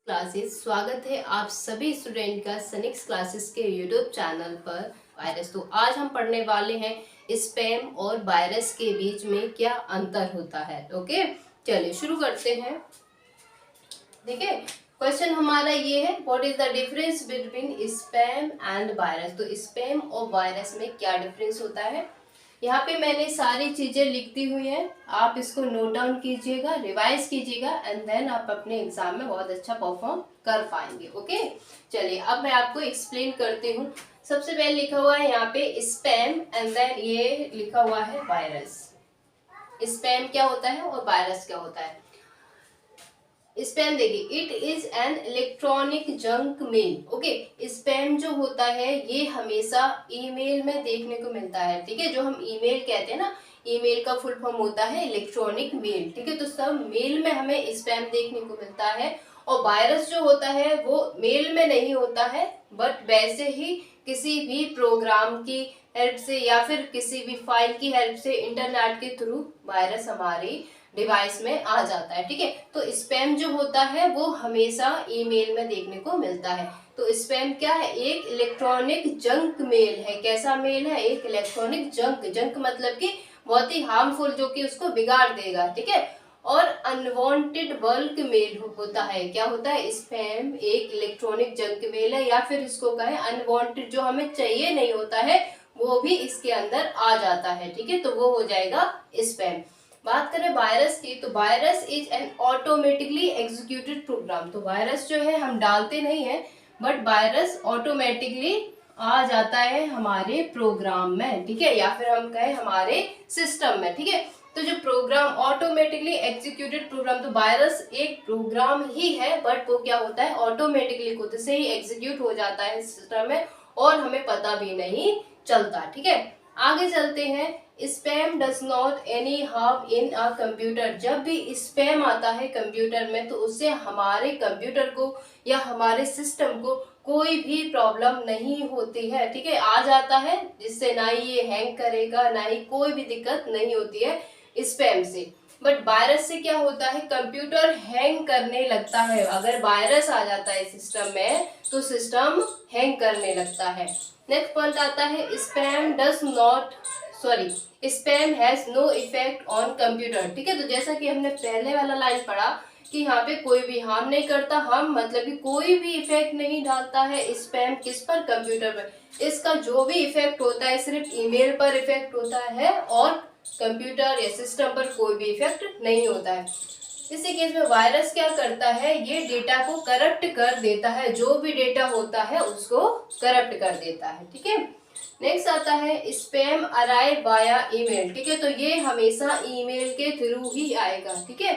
Classes. स्वागत है आप सभी स्टूडेंट का सनिक्स क्लासेस के यूट्यूब चैनल पर। वायरस तो आज हम पढ़ने वाले हैं स्पैम और वायरस के बीच में क्या अंतर होता है। ओके, चलिए शुरू करते हैं। देखिए, क्वेश्चन हमारा ये है, what is the difference between spam and virus. तो स्पैम और वायरस में क्या डिफरेंस होता है। यहाँ पे मैंने सारी चीजें लिख दी हुई हैं, आप इसको नोट डाउन कीजिएगा, रिवाइज कीजिएगा एंड देन आप अपने एग्जाम में बहुत अच्छा परफॉर्म कर पाएंगे। ओके, चलिए अब मैं आपको एक्सप्लेन करती हूँ। सबसे पहले लिखा हुआ है यहाँ पे स्पैम एंड देन ये लिखा हुआ है वायरस। स्पैम क्या होता है और वायरस क्या होता है। स्पैम देखिए, it is an electronic junk mail. Okay, spam जो होता है ये हमेशा ईमेल में देखने को मिलता है। ठीक है, जो हम ईमेल कहते हैं ना, ईमेल का फुल फॉर्म होता है इलेक्ट्रॉनिक मेल। ठीक है, तो सब मेल में हमें स्पैम देखने को मिलता है। और वायरस जो होता है वो मेल में नहीं होता है, बट वैसे ही किसी भी प्रोग्राम की हेल्प से या फिर किसी भी फाइल की हेल्प से इंटरनेट के थ्रू वायरस हमारी डिवाइस में आ जाता है। ठीक है, तो स्पैम जो होता है वो हमेशा ईमेल में देखने को मिलता है। तो स्पैम क्या है, एक इलेक्ट्रॉनिक जंक मेल है। कैसा मेल है, एक इलेक्ट्रॉनिक जंक। जंक मतलब कि बहुत ही हार्मफुल, जो कि उसको बिगाड़ देगा। ठीक है, और अनवांटेड बल्क मेल होता है। क्या होता है, स्पैम एक इलेक्ट्रॉनिक जंक मेल है, या फिर इसको कहें अनवांटेड, जो हमें चाहिए नहीं होता है वो भी इसके अंदर आ जाता है। ठीक है, तो वो हो जाएगा स्पैम। बात करें वायरस की, तो virus is an automatically executed program. तो वायरस जो है हम डालते नहीं है, बट वायरस ऑटोमेटिकली आ जाता है हमारे प्रोग्राम में। ठीक है, या फिर हम कहें हमारे सिस्टम में। ठीक है, तो जो प्रोग्राम ऑटोमेटिकली एग्जीक्यूटेड प्रोग्राम, तो वायरस एक प्रोग्राम ही है, बट वो क्या होता है, ऑटोमेटिकली खुद से ही एग्जीक्यूट हो जाता है सिस्टम में और हमें पता भी नहीं चलता। ठीक है, आगे चलते हैं। Spam does not any harm in a computer. जब भी स्पैम आता है कंप्यूटर में, तो उससे हमारे कंप्यूटर को या हमारे सिस्टम को कोई भी प्रॉब्लम नहीं होती है। ठीक है, आ जाता है, जिससे ना ही ये हैंग करेगा, ना ही कोई भी दिक्कत नहीं होती है स्पैम से। बट वायरस से क्या होता है, कंप्यूटर हैंग करने लगता है। अगर वायरस आ जाता है सिस्टम में तो सिस्टम हैंग करने लगता है। नेक्स्ट पॉइंट आता है, spam does not spam has no effect on computer. ठीक है, तो जैसा कि हमने पहले वाला लाइन पढ़ा कि यहाँ पे कोई भी हार्म नहीं करता, हम मतलब कि कोई भी इफेक्ट नहीं डालता है स्पैम किस पर, कंप्यूटर पर। इसका जो भी इफेक्ट होता है सिर्फ ईमेल पर इफेक्ट होता है और कंप्यूटर या सिस्टम पर कोई भी इफेक्ट नहीं होता है। इसी केस में वायरस क्या करता है, ये डेटा को करप्ट कर देता है। जो भी डेटा होता है उसको करप्ट कर देता है। ठीक है, नेक्स्ट आता है, स्पैम अराइव वाया ईमेल। ठीक है, तो ये हमेशा ईमेल के थ्रू ही आएगा। ठीक है,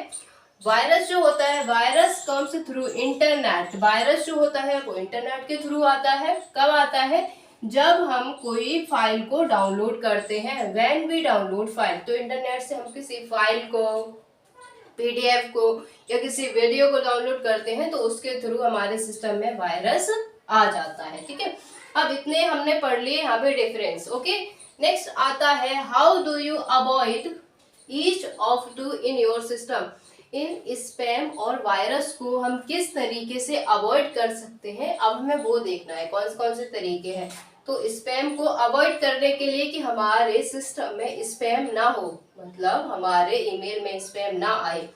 वायरस जो होता है, virus comes through internet. Virus जो होता है वो इंटरनेट के थ्रू आता है। कब आता है, जब हम कोई फाइल को डाउनलोड करते हैं। व्हेन वी डाउनलोड फाइल, तो इंटरनेट से हम किसी फाइल को, पीडीएफ को या किसी वीडियो को डाउनलोड करते हैं, तो उसके थ्रू हमारे सिस्टम में वायरस आ जाता है। ठीक है, अब इतने हमने पढ़ लिए यहाँ पे डिफरेंस। ओके, नेक्स्ट आता है, how do you avoid each of two in your system. इन स्पैम और वायरस को हम किस तरीके से अवॉइड कर सकते हैं, अब हमें वो देखना है कौन कौन से तरीके हैं। तो स्पैम को अवॉइड करने के लिए कि हमारे सिस्टम में स्पैम ना हो, मतलब हमारे ईमेल में स्पैम ना आए,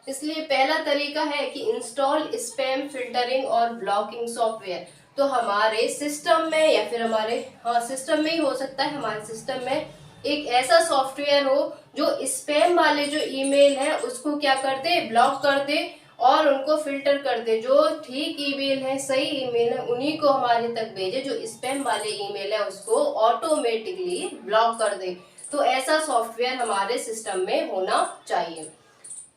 इसलिए पहला तरीका है कि इंस्टॉल स्पैम फिल्टरिंग और ब्लॉकिंग सॉफ्टवेयर। तो हमारे सिस्टम में या फिर हमारे सिस्टम में ही हो सकता है, हमारे सिस्टम में एक ऐसा सॉफ्टवेयर हो जो स्पैम वाले जो ईमेल है उसको क्या कर दे, ब्लॉक कर दे और उनको फिल्टर कर दे। जो ठीक ईमेल है, सही ईमेल है, उन्हीं को हमारे तक भेजे। जो स्पैम वाले ईमेल है उसको ऑटोमेटिकली ब्लॉक कर दे। तो ऐसा सॉफ्टवेयर हमारे सिस्टम में होना चाहिए।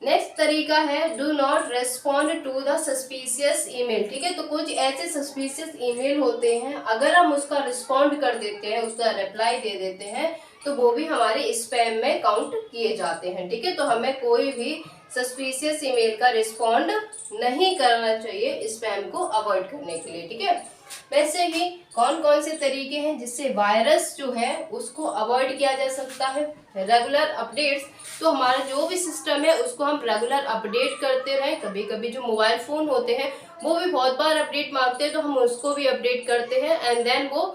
नेक्स्ट तरीका है, do not respond to the suspicious email. ठीक है, तो कुछ ऐसे सस्पिशियस ईमेल होते हैं, अगर हम उसका रिस्पॉन्ड कर देते हैं, उसका रिप्लाई दे देते हैं, तो वो भी हमारे स्पैम में काउंट किए जाते हैं। ठीक है, तो हमें कोई भी सस्पिशियस ईमेल का रिस्पॉन्ड नहीं करना चाहिए स्पैम को अवॉइड करने के लिए। ठीक है, वैसे ही कौन कौन से तरीके हैं जिससे वायरस जो है उसको अवॉइड किया जा सकता है। रेगुलर अपडेट्स, तो हमारा जो भी सिस्टम है उसको हम रेगुलर अपडेट करते रहें। कभी कभी जो मोबाइल फ़ोन होते हैं वो भी बहुत बार अपडेट मांगते हैं, तो हम उसको भी अपडेट करते हैं एंड देन वो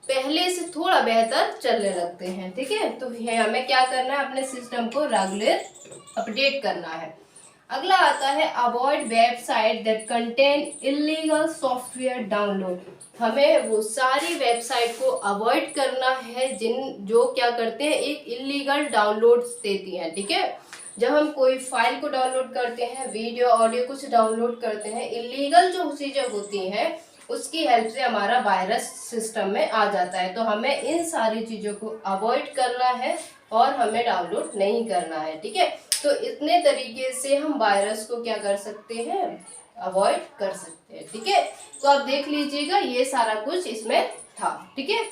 पहले से थोड़ा बेहतर चलने लगते हैं। ठीक है, तो हमें क्या करना है, अपने सिस्टम को रेगुलर अपडेट करना है। अगला आता है avoid website that contain illegal software download. हमें वो सारी वेबसाइट को अवॉइड करना है जो क्या करते हैं, एक इलीगल डाउनलोड्स देती हैं। ठीक है, जब हम कोई फाइल को डाउनलोड करते हैं, वीडियो ऑडियो कुछ डाउनलोड करते हैं, इलीगल जो चीजें होती हैं उसकी हेल्प से हमारा वायरस सिस्टम में आ जाता है। तो हमें इन सारी चीज़ों को अवॉइड करना है और हमें डाउनलोड नहीं करना है। ठीक है, तो इतने तरीके से हम वायरस को क्या कर सकते हैं, अवॉइड कर सकते हैं। ठीक है, तो आप देख लीजिएगा ये सारा कुछ इसमें था। ठीक है।